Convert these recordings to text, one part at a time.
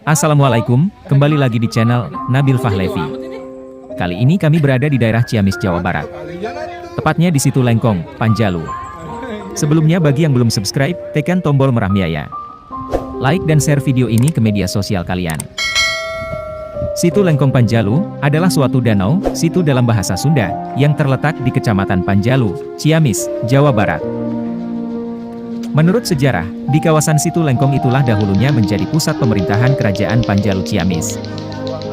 Assalamualaikum, kembali lagi di channel Nabil Fahlevi. Kali ini kami berada di daerah Ciamis, Jawa Barat. Tepatnya di Situ Lengkong, Panjalu. Sebelumnya bagi yang belum subscribe, tekan tombol merah ya. Like dan share video ini ke media sosial kalian. Situ Lengkong Panjalu adalah suatu danau, situ dalam bahasa Sunda, yang terletak di Kecamatan Panjalu, Ciamis, Jawa Barat. Menurut sejarah, di kawasan Situ Lengkong itulah dahulunya menjadi pusat pemerintahan Kerajaan Panjalu Ciamis.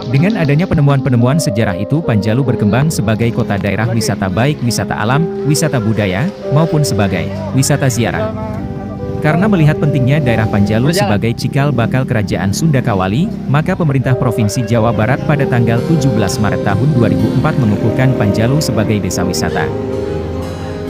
Dengan adanya penemuan-penemuan sejarah itu, Panjalu berkembang sebagai kota daerah wisata, baik wisata alam, wisata budaya, maupun sebagai wisata ziarah. Karena melihat pentingnya daerah Panjalu sebagai cikal bakal Kerajaan Sunda Kawali, maka pemerintah Provinsi Jawa Barat pada tanggal 17 Maret tahun 2004 mengukuhkan Panjalu sebagai desa wisata.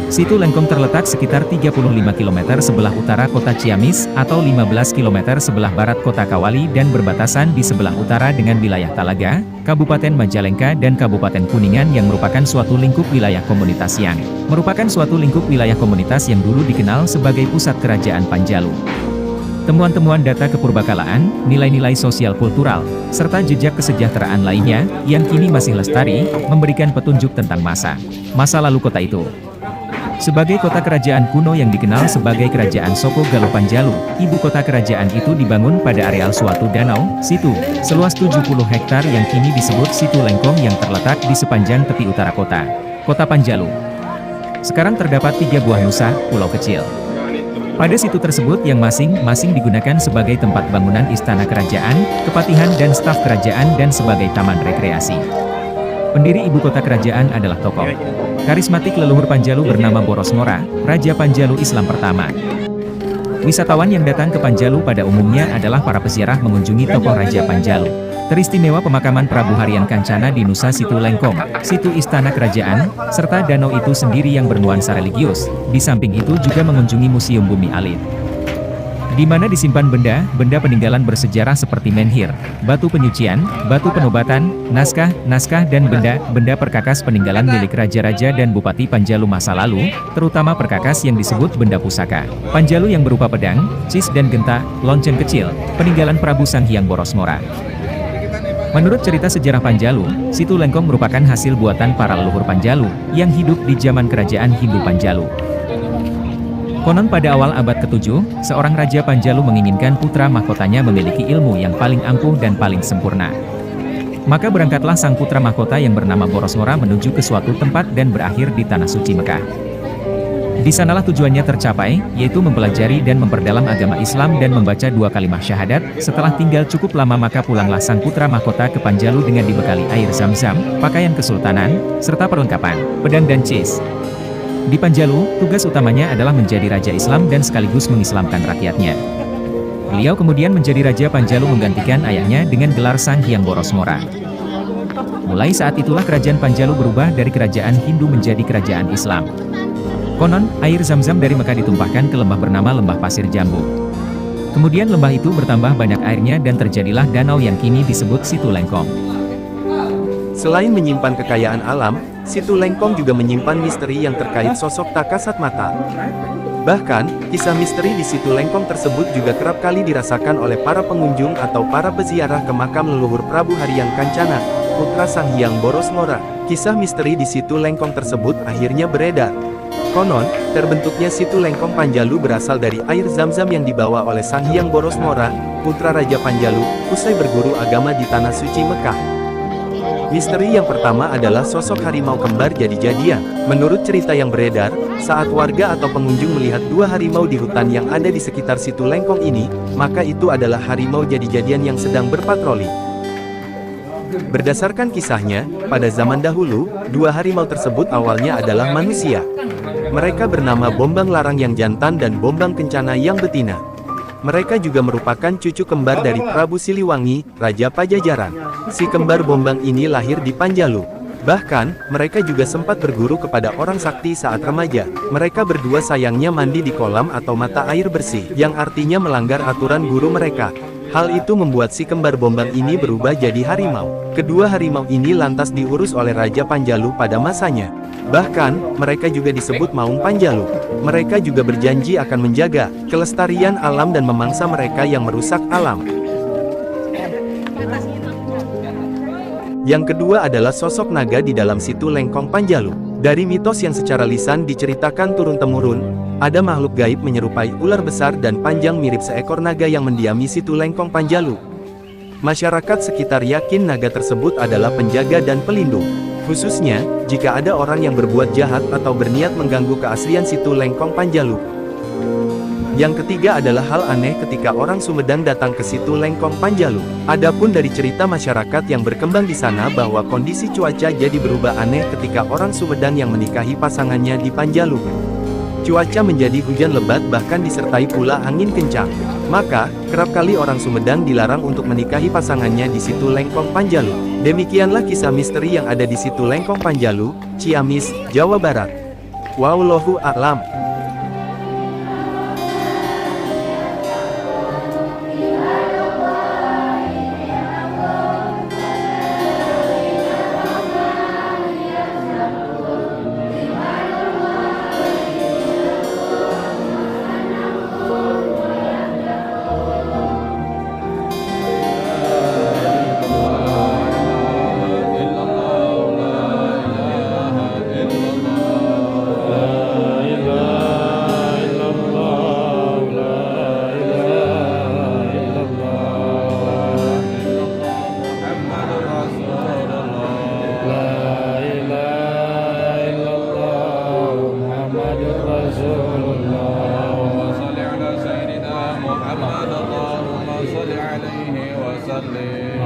Situ Lengkong terletak sekitar 35 km sebelah utara kota Ciamis, atau 15 km sebelah barat kota Kawali, dan berbatasan di sebelah utara dengan wilayah Talaga, Kabupaten Majalengka dan Kabupaten Kuningan yang merupakan suatu lingkup wilayah komunitas yang dulu dikenal sebagai pusat Kerajaan Panjalu. Temuan-temuan data kepurbakalaan, nilai-nilai sosial kultural, serta jejak kesejahteraan lainnya, yang kini masih lestari, memberikan petunjuk tentang masa lalu kota itu. Sebagai kota kerajaan kuno yang dikenal sebagai Kerajaan Soko Galuh Panjalu, ibu kota kerajaan itu dibangun pada areal suatu danau, situ, seluas 70 hektar yang kini disebut Situ Lengkong yang terletak di sepanjang tepi utara kota Panjalu. Sekarang terdapat 3 buah nusa, pulau kecil. Pada situ tersebut yang masing-masing digunakan sebagai tempat bangunan istana kerajaan, kepatihan dan staf kerajaan dan sebagai taman rekreasi. Pendiri ibu kota kerajaan adalah tokoh karismatik leluhur Panjalu bernama Boros Ngora, Raja Panjalu Islam pertama. Wisatawan yang datang ke Panjalu pada umumnya adalah para peziarah mengunjungi tokoh Raja Panjalu. Teristimewa pemakaman Prabu Harian Kancana di Nusa Situ Lengkong, situ istana kerajaan, serta danau itu sendiri yang bernuansa religius. Di samping itu juga mengunjungi Museum Bumi Alit, di mana disimpan benda peninggalan bersejarah seperti menhir, batu penyucian, batu penobatan, naskah, dan benda perkakas peninggalan milik raja-raja dan bupati Panjalu masa lalu, terutama perkakas yang disebut benda pusaka Panjalu yang berupa pedang, cis dan genta, lonceng kecil, peninggalan Prabu Sanghyang Boros Ngora. Menurut cerita sejarah Panjalu, Situ Lengkong merupakan hasil buatan para leluhur Panjalu, yang hidup di zaman Kerajaan Hindu Panjalu. Konon pada awal abad ke-7, seorang Raja Panjalu menginginkan putra mahkotanya memiliki ilmu yang paling ampuh dan paling sempurna. Maka berangkatlah sang putra mahkota yang bernama Boros Ngora menuju ke suatu tempat dan berakhir di Tanah Suci Mekah. Di sanalah tujuannya tercapai, yaitu mempelajari dan memperdalam agama Islam dan membaca 2 kalimah syahadat. Setelah tinggal cukup lama maka pulanglah sang putra mahkota ke Panjalu dengan dibekali air zam-zam, pakaian kesultanan, serta perlengkapan, pedang dan cis. Di Panjalu, tugas utamanya adalah menjadi Raja Islam dan sekaligus mengislamkan rakyatnya. Beliau kemudian menjadi Raja Panjalu menggantikan ayahnya dengan gelar Sanghyang Boros Ngora. Mulai saat itulah Kerajaan Panjalu berubah dari kerajaan Hindu menjadi kerajaan Islam. Konon, air zam-zam dari Mekah ditumpahkan ke lembah bernama Lembah Pasir Jambu. Kemudian lembah itu bertambah banyak airnya dan terjadilah danau yang kini disebut Situ Lengkong. Selain menyimpan kekayaan alam, Situ Lengkong juga menyimpan misteri yang terkait sosok tak kasat mata. Bahkan, kisah misteri di Situ Lengkong tersebut juga kerap kali dirasakan oleh para pengunjung atau para peziarah ke makam leluhur Prabu Harian Kancana, putra Sanghyang Boros Ngora. Kisah misteri di Situ Lengkong tersebut akhirnya beredar. Konon, terbentuknya Situ Lengkong Panjalu berasal dari air zam-zam yang dibawa oleh Sanghyang Boros Ngora, putra Raja Panjalu, usai berguru agama di Tanah Suci Mekah. Misteri yang pertama adalah sosok harimau kembar jadi-jadian. Menurut cerita yang beredar, saat warga atau pengunjung melihat 2 harimau di hutan yang ada di sekitar Situ Lengkong ini, maka itu adalah harimau jadi-jadian yang sedang berpatroli. Berdasarkan kisahnya, pada zaman dahulu, 2 harimau tersebut awalnya adalah manusia. Mereka bernama Bombang Larang yang jantan dan Bombang Kencana yang betina. Mereka juga merupakan cucu kembar dari Prabu Siliwangi, Raja Pajajaran. Si kembar Bombang ini lahir di Panjalu. Bahkan, mereka juga sempat berguru kepada orang sakti saat remaja. Mereka berdua sayangnya mandi di kolam atau mata air bersih, yang artinya melanggar aturan guru mereka. Hal itu membuat si kembar Bombang ini berubah jadi harimau. Kedua harimau ini lantas diurus oleh Raja Panjalu pada masanya. Bahkan, mereka juga disebut Maung Panjalu. Mereka juga berjanji akan menjaga kelestarian alam dan memangsa mereka yang merusak alam. Yang kedua adalah sosok naga di dalam situ Lengkong Panjalu. Dari mitos yang secara lisan diceritakan turun-temurun, ada makhluk gaib menyerupai ular besar dan panjang mirip seekor naga yang mendiami situ Lengkong Panjalu. Masyarakat sekitar yakin naga tersebut adalah penjaga dan pelindung. Khususnya, jika ada orang yang berbuat jahat atau berniat mengganggu keaslian situ Lengkong Panjalu. Yang ketiga adalah hal aneh ketika orang Sumedang datang ke situ Lengkong Panjalu. Adapun dari cerita masyarakat yang berkembang di sana bahwa kondisi cuaca jadi berubah aneh ketika orang Sumedang yang menikahi pasangannya di Panjalu. Cuaca menjadi hujan lebat bahkan disertai pula angin kencang. Maka, kerap kali orang Sumedang dilarang untuk menikahi pasangannya di situ Lengkong Panjalu. Demikianlah kisah misteri yang ada di situ Lengkong Panjalu, Ciamis, Jawa Barat. Wallahu a'lam.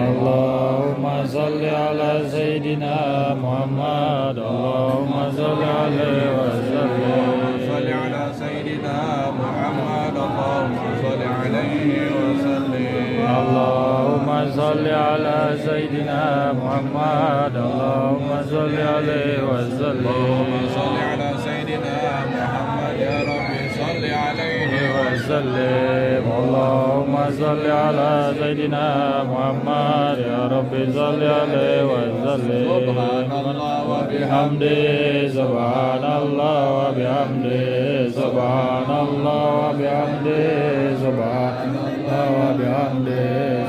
Allahumma salli ala Sayyidina Muhammad. Allahumma salli alaihi wa sallim. صل على سيدنا محمد اللهم صل عليه وسلم Allahumma salli ala Sayyidina Muhammad. Allahumma salli alaihi wa sallim. صل على سيدنا محمد يا رب صل عليه وسلم. Allahumma salli ala Sayyidina Muhammad. Ya Rabbi salli alaihi wa sallim. Subhanallah wa Bihamdi subhanallah wa bihamdi subhanallah wa bihamdi subhanallah wa bihamdi